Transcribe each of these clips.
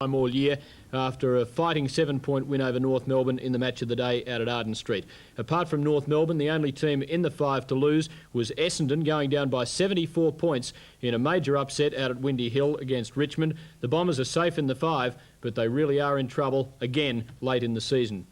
time all year after a fighting 7-point win over North Melbourne in the match of the day out at Arden Street. Apart from North Melbourne, the only team in the 5 to lose was Essendon, going down by 74 points in a major upset out at Windy Hill against Richmond. The Bombers are safe in the 5, but they really are in trouble again late in the season.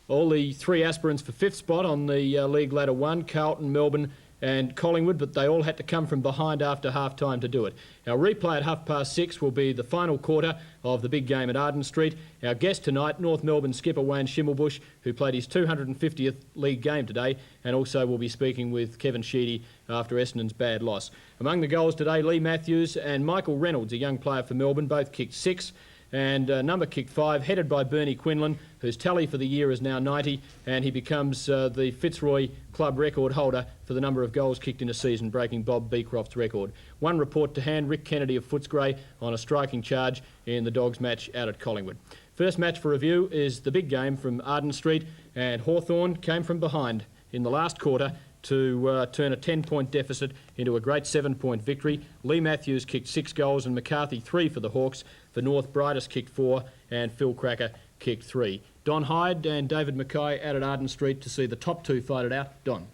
All the 3 aspirants for 5th spot on the league ladder won: Carlton, Melbourne and Collingwood, but they all had to come from behind after half-time to do it. Our replay at 6:30 will be the final quarter of the big game at Arden Street. Our guest tonight, North Melbourne skipper Wayne Schimmelbusch, who played his 250th league game today, and also will be speaking with Kevin Sheedy after Essendon's bad loss. Among the goals today, Lee Matthews and Michael Reynolds, a young player for Melbourne, both kicked 6. And number kicked 5, headed by Bernie Quinlan, whose tally for the year is now 90, and he becomes the Fitzroy club record holder for the number of goals kicked in a season, breaking Bob Beecroft's record. One report to hand: Rick Kennedy of Footscray on a striking charge in the Dogs match out at Collingwood. First match for review is the big game from Arden Street, and Hawthorn came from behind in the last quarter to turn a 10-point deficit into a great 7-point victory. Lee Matthews kicked 6 goals and McCarthy 3 for the Hawks. For North, Brightus kicked 4 and Phil Cracker kicked 3. Don Hyde and David Mackay out at Arden Street to see the top 2 fight it out. Don.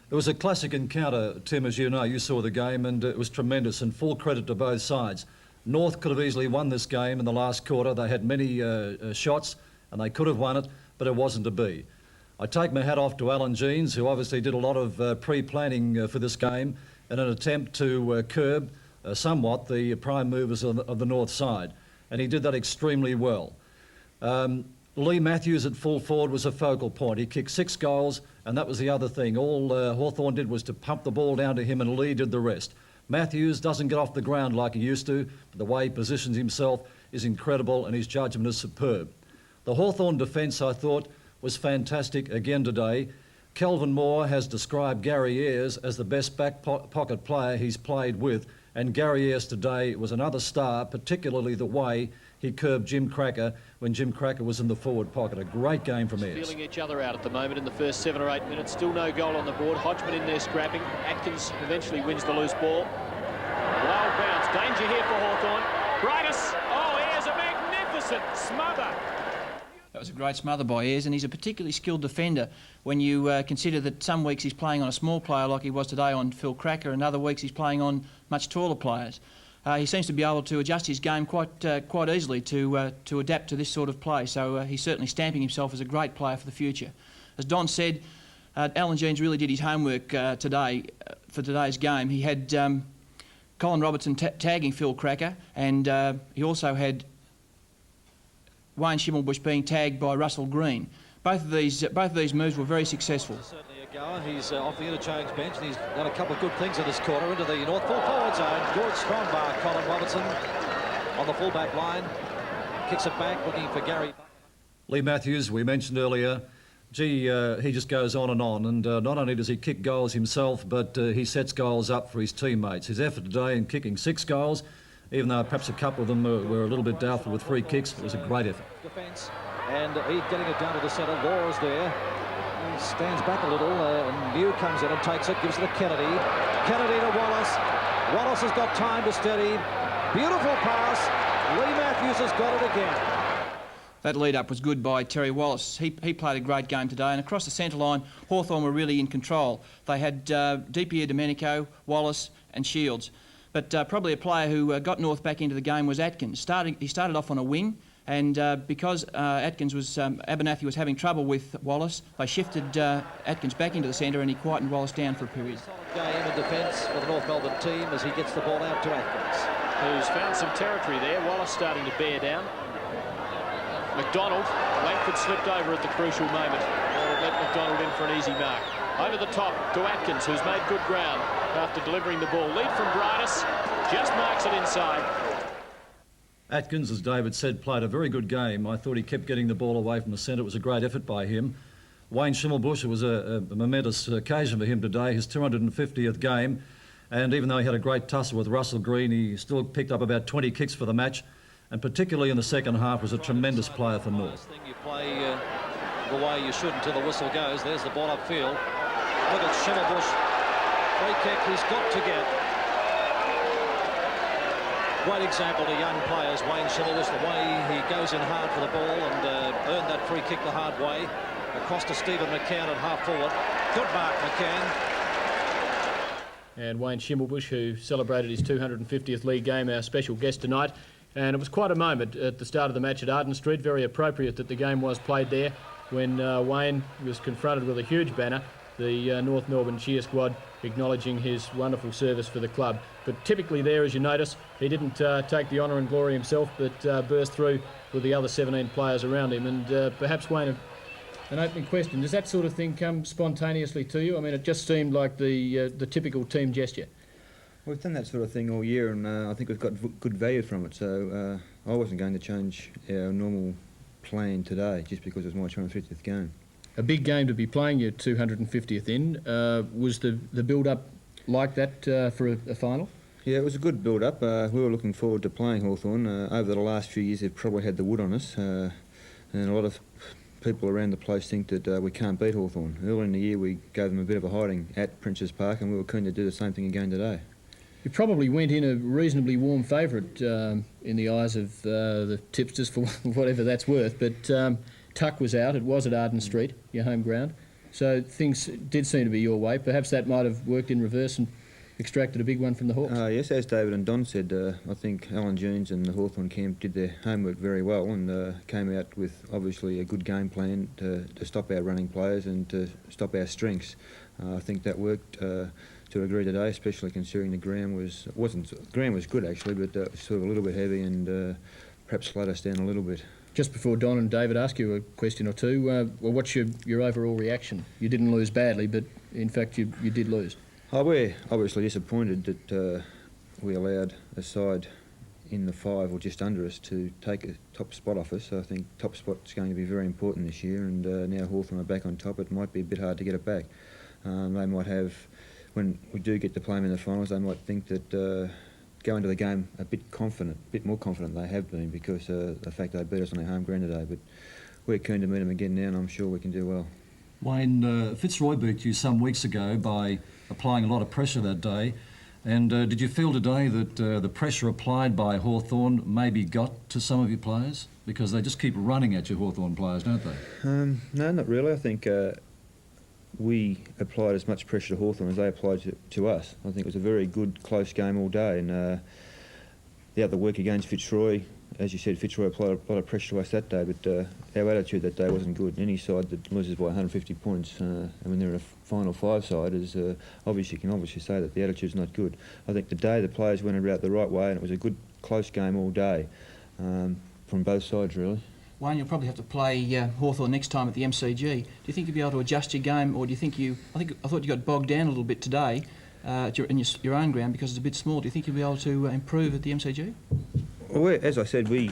It was a classic encounter, Tim, as you know. You saw the game and it was tremendous, and full credit to both sides. North could have easily won this game in the last quarter. They had many shots and they could have won it, but it wasn't to be. I take my hat off to Alan Jeans, who obviously did a lot of pre-planning for this game in an attempt to curb somewhat the prime movers of the north side. And he did that extremely well. Lee Matthews at full forward was a focal point. He kicked 6 goals, and that was the other thing. All Hawthorn did was to pump the ball down to him, and Lee did the rest. Matthews doesn't get off the ground like he used to, but the way he positions himself is incredible, and his judgment is superb. The Hawthorn defence, I thought, was fantastic again today. Kelvin Moore has described Gary Ayres as the best back pocket player he's played with, and Gary Ayres today was another star, particularly the way he curbed Jim Cracker when Jim Cracker was in the forward pocket. A great game from Ayres. Feeling each other out at the moment in the first 7 or 8 minutes. Still no goal on the board. Hodgman in there scrapping. Atkins eventually wins the loose ball. Wild bounce. Danger here for Hawthorn. Brightus. Oh, Ayres, a magnificent smother. That was a great smother by Ayres, and he's a particularly skilled defender when you consider that some weeks he's playing on a small player like he was today on Phil Cracker, and other weeks he's playing on much taller players. He seems to be able to adjust his game quite easily to adapt to this sort of play, so he's certainly stamping himself as a great player for the future. As Don said, Alan Jeans really did his homework today for today's game. He had Colin Robertson tagging Phil Cracker, and he also had Wayne Schimmelbusch being tagged by Russell Green. Both of these moves were very successful. Certainly a goer. He's off the interchange bench, and he's done a couple of good things in this quarter into the North full forward zone. Good strong bar, Colin Robertson on the full-back line. Kicks it back, looking for Gary. Lee Matthews, we mentioned earlier, he just goes on, and not only does he kick goals himself, but he sets goals up for his teammates. His effort today in kicking 6 goals, even though perhaps a couple of them were a little bit doubtful with free kicks, it was a great effort. Defence, and he's getting it down to the centre. Law's there. He stands back a little, and Mew comes in and takes it, gives it to Kennedy. Kennedy to Wallace. Wallace has got time to steady. Beautiful pass. Lee Matthews has got it again. That lead-up was good by Terry Wallace. He played a great game today, and across the centre line, Hawthorn were really in control. They had DiPier Domenico, Wallace and Shields. But probably a player who got North back into the game was Atkins. He started off on a wing, and because Abernathy was having trouble with Wallace, they shifted Atkins back into the centre, and he quietened Wallace down for a period. Solid game in defence for the North Melbourne team as he gets the ball out to Atkins, who's found some territory there. Wallace starting to bear down. McDonald, Langford slipped over at the crucial moment. Let McDonald in for an easy mark. Over the top to Atkins, who's made good ground after delivering the ball. Lead from Brightus, just marks it inside. Atkins, as David said, played a very good game. I thought he kept getting the ball away from the centre. It was a great effort by him. Wayne Schimmelbusch, it was a momentous occasion for him today, his 250th game. And even though he had a great tussle with Russell Green, he still picked up about 20 kicks for the match. And particularly in the second half, was a tremendous player for North. You play the way you should until the whistle goes. There's the ball upfield. Look at Schimmelbusch. Free kick he's got to get. Great example to young players, Wayne Schimmelbusch, the way he goes in hard for the ball and earned that free kick the hard way. Across to Stephen McCann at half forward. Good mark, McCann. And Wayne Schimmelbusch, who celebrated his 250th league game, our special guest tonight. And it was quite a moment at the start of the match at Arden Street. Very appropriate that the game was played there when Wayne was confronted with a huge banner, the North Melbourne cheer squad acknowledging his wonderful service for the club. But typically there, as you notice, he didn't take the honour and glory himself, but burst through with the other 17 players around him. And perhaps, Wayne, an opening question. Does that sort of thing come spontaneously to you? I mean, it just seemed like the typical team gesture. We've done that sort of thing all year, and I think we've got good value from it. So I wasn't going to change our normal plan today just because it was my 250th game. A big game to be playing your 250th in. Was the build-up like that for a final? Yeah, it was a good build-up. We were looking forward to playing Hawthorn. Over the last few years, they've probably had the wood on us, and a lot of people around the place think that we can't beat Hawthorn. Early in the year, we gave them a bit of a hiding at Princes Park, and we were keen to do the same thing again today. You probably went in a reasonably warm favourite in the eyes of the tipsters, for whatever that's worth, but Tuck was out. It was at Arden Street, your home ground, so things did seem to be your way. Perhaps that might have worked in reverse and extracted a big one from the Hawks. Yes, as David and Don said, I think Alan Jones and the Hawthorn camp did their homework very well and came out with obviously a good game plan to stop our running players and to stop our strengths. I think that worked to a degree today, especially considering the ground was good actually, but sort of a little bit heavy and perhaps slowed us down a little bit. Just before Don and David ask you a question or two, well, what's your overall reaction? You didn't lose badly, but in fact you did lose. Oh, we're obviously disappointed that we allowed a side in the 5 or just under us to take a top spot off us. So I think top spot's going to be very important this year, and now Hawthorn are back on top. It might be a bit hard to get it back. They might have, when we do get to play them in the finals, they might think that go into the game a bit more confident than they have been because the fact they beat us on their home ground today. But we're keen to meet them again now, and I'm sure we can do well. Wayne, Fitzroy beat you some weeks ago by applying a lot of pressure that day. And did you feel today that the pressure applied by Hawthorn maybe got to some of your players? Because they just keep running at you, Hawthorn players, don't they? No, not really. I think we applied as much pressure to Hawthorn as they applied to us. I think it was a very good, close game all day. And the other week against Fitzroy, as you said, Fitzroy applied a lot of pressure to us that day, but our attitude that day wasn't good. Any side that loses by 150 points, and when they're a final 5 side, is can obviously say that the attitude's not good. I think today the players went about the right way, and it was a good, close game all day from both sides, really. Wayne, you'll probably have to play Hawthorn next time at the MCG. Do you think you'll be able to adjust your game, or do you think I thought you got bogged down a little bit today in your own ground because it's a bit small. Do you think you'll be able to improve at the MCG? Well, as I said, I